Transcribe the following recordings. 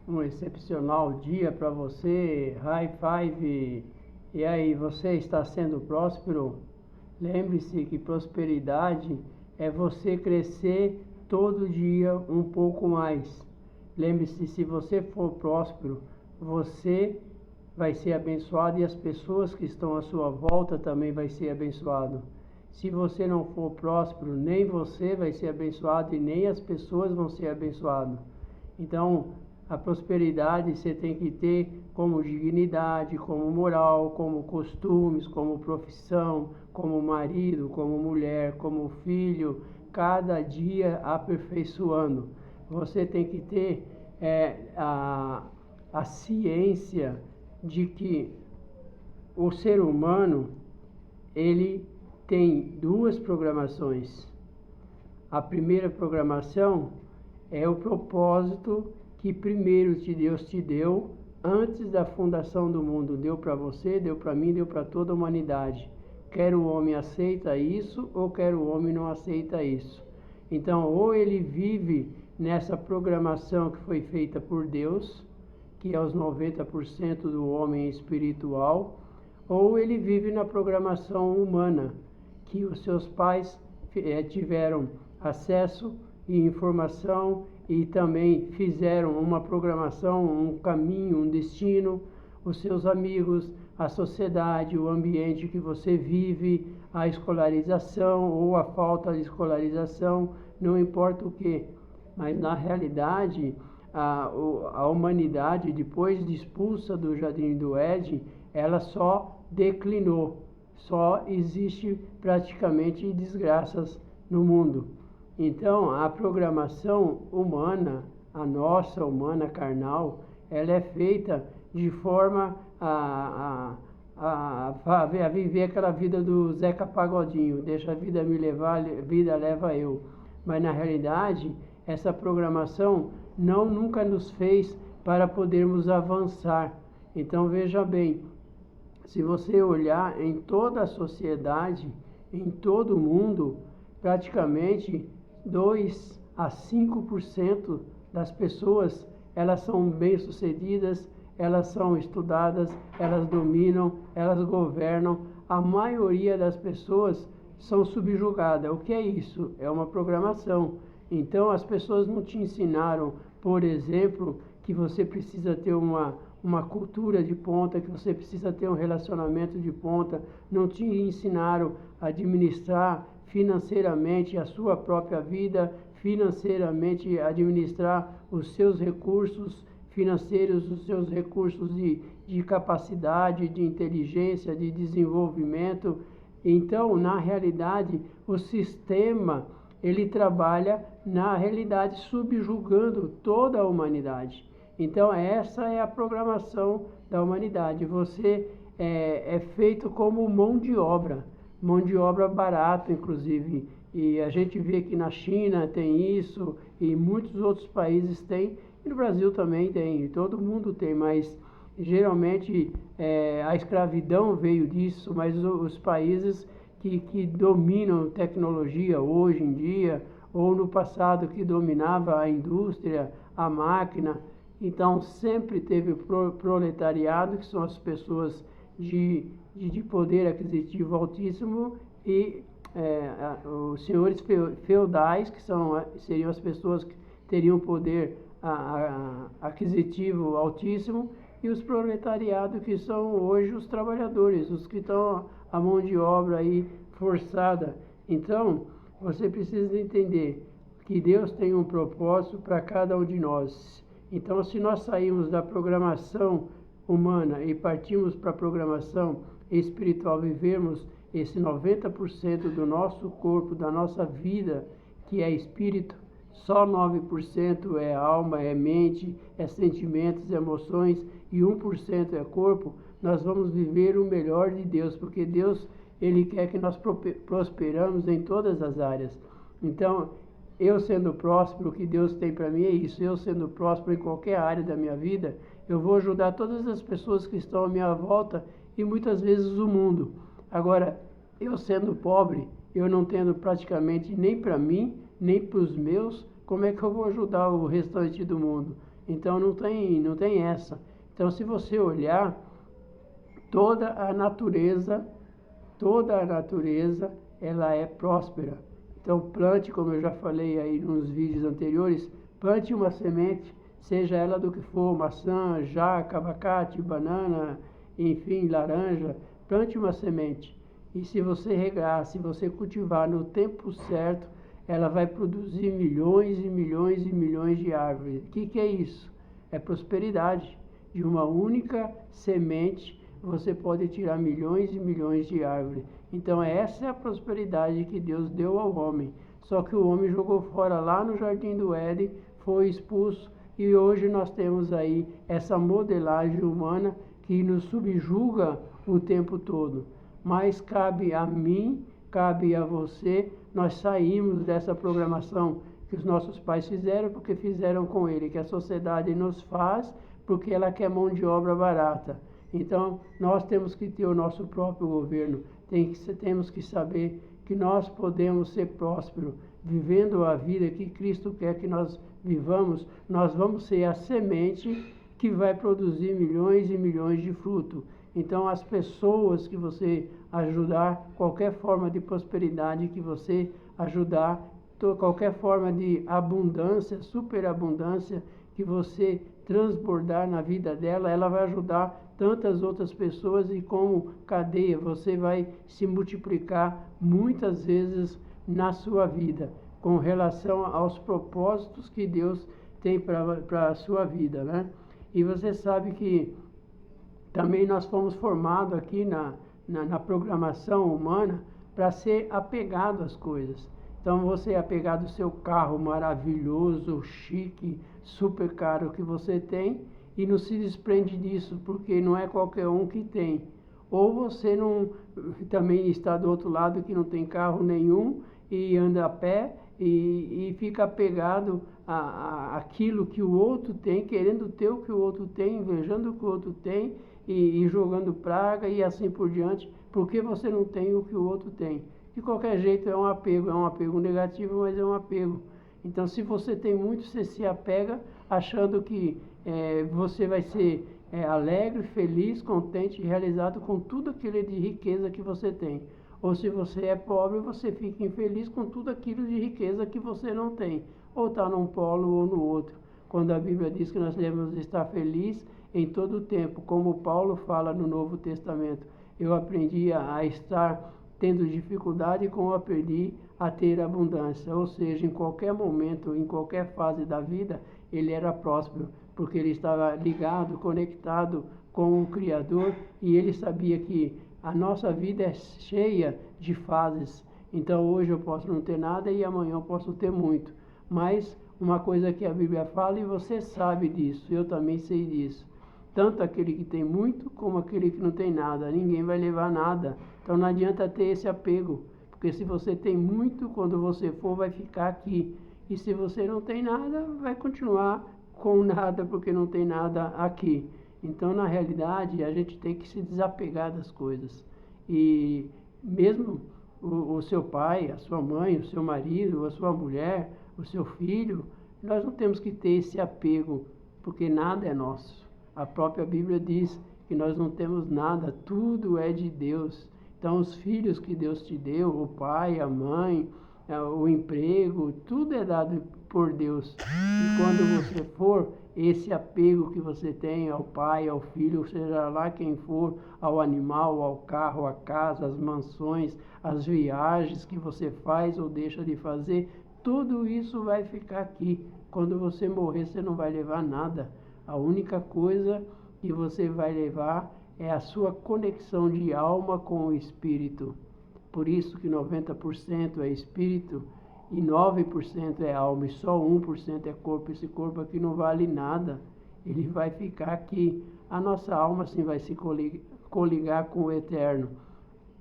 um excepcional dia para você, high five. E aí, você está sendo próspero? Lembre-se que prosperidade é você crescer todo dia um pouco mais. Lembre-se, se você for próspero, você vai ser abençoado e as pessoas que estão à sua volta também vai ser abençoado. Se você não for próspero, nem você vai ser abençoado e nem as pessoas vão ser abençoadas. Então, a prosperidade você tem que ter como dignidade, como moral, como costumes, como profissão, como marido, como mulher, como filho, cada dia aperfeiçoando. Você tem que ter a ciência de que o ser humano ele tem duas programações. A primeira programação é o propósito que primeiro Deus te deu antes da fundação do mundo. Deu para você, deu para mim, deu para toda a humanidade. Quer o homem aceita isso ou quer o homem não aceita isso. Então, ou ele vive nessa programação que foi feita por Deus, que é os 90% do homem espiritual, ou ele vive na programação humana, que os seus pais tiveram acesso e informação e também fizeram uma programação, um caminho, um destino, os seus amigos, a sociedade, o ambiente que você vive, a escolarização ou a falta de escolarização, não importa o que. Mas na realidade, a humanidade, depois de expulsa do Jardim do Éden, ela só declinou, só existe praticamente desgraças no mundo. Então, a programação humana, a nossa humana carnal, ela é feita de forma a viver aquela vida do Zeca Pagodinho, deixa a vida me levar, a vida leva eu. Mas na realidade, essa programação nunca nos fez para podermos avançar. Então veja bem, se você olhar em toda a sociedade, em todo o mundo, praticamente 2 a 5% das pessoas, elas são bem-sucedidas, elas são estudadas, elas dominam, elas governam. A maioria das pessoas são subjugadas. O que é isso? É uma programação. Então as pessoas não te ensinaram, por exemplo, que você precisa ter uma cultura de ponta, que você precisa ter um relacionamento de ponta, não te ensinaram a administrar financeiramente a sua própria vida, financeiramente administrar os seus recursos financeiros, os seus recursos de capacidade, de inteligência, de desenvolvimento. Então, na realidade, o sistema ele trabalha na realidade subjugando toda a humanidade. Então essa é a programação da humanidade. Você é feito como mão de obra barata, inclusive. E a gente vê que na China tem isso, e muitos outros países têm, e no Brasil também tem, todo mundo tem, mas geralmente a escravidão veio disso, mas os países que dominam tecnologia hoje em dia, ou no passado que dominava a indústria, a máquina. Então sempre teve o proletariado, que são as pessoas de poder aquisitivo altíssimo, e os senhores feudais, que seriam as pessoas que teriam poder aquisitivo altíssimo, e os proletariados, que são hoje os trabalhadores, os que estão a mão de obra aí forçada. Então, você precisa entender que Deus tem um propósito para cada um de nós. Então, se nós sairmos da programação humana e partirmos para a programação espiritual, vivermos esse 90% do nosso corpo, da nossa vida, que é espírito, só 9% é alma, é mente, é sentimentos, emoções, e 1% é corpo, nós vamos viver o melhor de Deus, porque Deus, Ele quer que nós prosperamos em todas as áreas. Então, eu sendo próspero, o que Deus tem para mim é isso. Eu sendo próspero em qualquer área da minha vida, eu vou ajudar todas as pessoas que estão à minha volta e muitas vezes o mundo. Agora, eu sendo pobre, eu não tendo praticamente nem para mim, nem para os meus, como é que eu vou ajudar o restante do mundo? Então não tem essa. Então se você olhar, toda a natureza, ela é próspera. Então plante, como eu já falei aí nos vídeos anteriores, plante uma semente, seja ela do que for, maçã, jaca, abacate, banana, enfim, laranja, plante uma semente. E se você regar, se você cultivar no tempo certo, ela vai produzir milhões e milhões e milhões de árvores. O que é isso? É prosperidade. De uma única semente, você pode tirar milhões e milhões de árvores. Então essa é a prosperidade que Deus deu ao homem. Só que o homem jogou fora lá no Jardim do Éden, foi expulso, e hoje nós temos aí essa modelagem humana que nos subjuga o tempo todo. Mas cabe a mim, cabe a você, nós saímos dessa programação que os nossos pais fizeram, porque fizeram com ele, que a sociedade nos faz, porque ela quer mão de obra barata. Então, nós temos que ter o nosso próprio governo, temos que saber que nós podemos ser prósperos, vivendo a vida que Cristo quer que nós vivamos, nós vamos ser a semente que vai produzir milhões e milhões de frutos. Então, as pessoas que você ajudar, qualquer forma de prosperidade que você ajudar, qualquer forma de abundância, superabundância que você transbordar na vida dela, ela vai ajudar tantas outras pessoas e como cadeia, você vai se multiplicar muitas vezes na sua vida, com relação aos propósitos que Deus tem para a sua vida, né? E você sabe que também nós fomos formados aqui na programação humana para ser apegado às coisas. Então você é apegado ao seu carro maravilhoso, chique, super caro que você tem e não se desprende disso, porque não é qualquer um que tem. Ou você não também está do outro lado que não tem carro nenhum e anda a pé e fica apegado àquilo que o outro tem, querendo ter o que o outro tem, invejando o que o outro tem e jogando praga e assim por diante, porque você não tem o que o outro tem. De qualquer jeito é um apego negativo, mas é um apego. Então se você tem muito, você se apega achando que você vai ser alegre, feliz, contente, realizado com tudo aquilo de riqueza que você tem. Ou se você é pobre, você fica infeliz com tudo aquilo de riqueza que você não tem. Ou está num polo ou no outro. Quando a Bíblia diz que nós devemos estar felizes em todo o tempo, como Paulo fala no Novo Testamento. Eu aprendi a estar tendo dificuldade como aprendi a ter abundância. Ou seja, em qualquer momento, em qualquer fase da vida, ele era próspero, porque ele estava ligado, conectado com o Criador e ele sabia que a nossa vida é cheia de fases. Então hoje eu posso não ter nada e amanhã eu posso ter muito. Mas uma coisa que a Bíblia fala e você sabe disso, eu também sei disso. Tanto aquele que tem muito como aquele que não tem nada. Ninguém vai levar nada. Então não adianta ter esse apego. Porque se você tem muito, quando você for, vai ficar aqui. E se você não tem nada, vai continuar com nada, porque não tem nada aqui. Então, na realidade, a gente tem que se desapegar das coisas. E mesmo o seu pai, a sua mãe, o seu marido, a sua mulher, o seu filho, nós não temos que ter esse apego, porque nada é nosso. A própria Bíblia diz que nós não temos nada, tudo é de Deus. Então, os filhos que Deus te deu, o pai, a mãe, o emprego, tudo é dado por Deus. E quando você for, esse apego que você tem ao pai, ao filho, seja lá quem for, ao animal, ao carro, à casa, às mansões, às viagens que você faz ou deixa de fazer, tudo isso vai ficar aqui. Quando você morrer, você não vai levar nada. A única coisa que você vai levar é a sua conexão de alma com o Espírito. Por isso que 90% é Espírito e 9% é alma e só 1% é corpo. Esse corpo aqui não vale nada. Ele vai ficar aqui. A nossa alma sim vai se coligar com o Eterno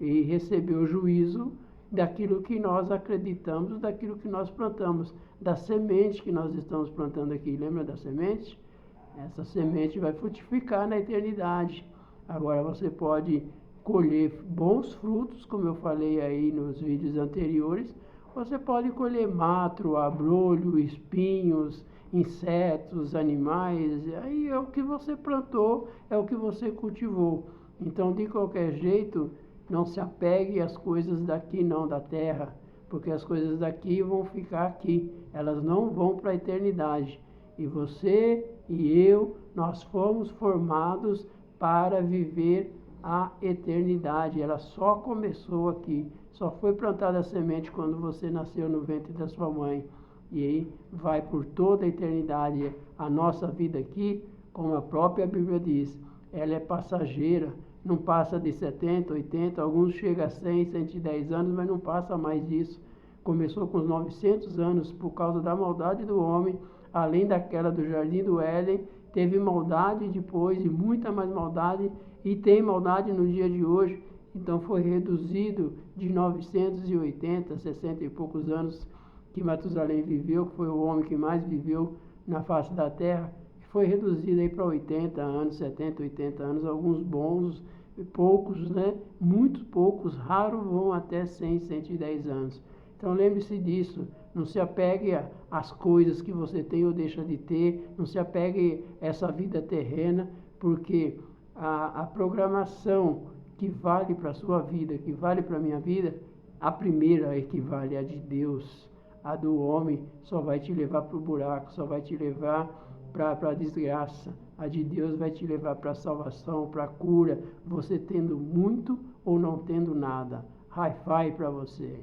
e receber o juízo daquilo que nós acreditamos, daquilo que nós plantamos, da semente que nós estamos plantando aqui. Lembra da semente? Essa semente vai frutificar na eternidade. Agora você pode colher bons frutos, como eu falei aí nos vídeos anteriores. Você pode colher matro, abrolho, espinhos, insetos, animais, aí é o que você plantou, é o que você cultivou. Então, de qualquer jeito, não se apegue às coisas daqui, não, da terra, porque as coisas daqui vão ficar aqui, elas não vão para a eternidade. E você e eu, nós fomos formados para viver a eternidade. Ela só começou aqui, só foi plantada a semente quando você nasceu no ventre da sua mãe. E aí vai por toda a eternidade. A nossa vida aqui, como a própria Bíblia diz, ela é passageira, não passa de 70, 80, alguns chegam a 100, 110 anos, mas não passa mais disso. Começou com os 900 anos por causa da maldade do homem, além daquela do Jardim do Éden, teve maldade depois, e muita mais maldade, e tem maldade no dia de hoje. Então foi reduzido de 980, 60 e poucos anos que Matusalém viveu, que foi o homem que mais viveu na face da terra, foi reduzido aí para 80 anos, 70, 80 anos, alguns bons, poucos, né? Muito poucos, raros vão até 100, 110 anos. Então lembre-se disso, não se apegue às coisas que você tem ou deixa de ter, não se apegue a essa vida terrena, porque a programação que vale para a sua vida, que vale para a minha vida, a primeira equivale à de Deus. A do homem só vai te levar para o buraco, só vai te levar para a desgraça. A de Deus vai te levar para a salvação, para a cura, você tendo muito ou não tendo nada. Hi-fi para você.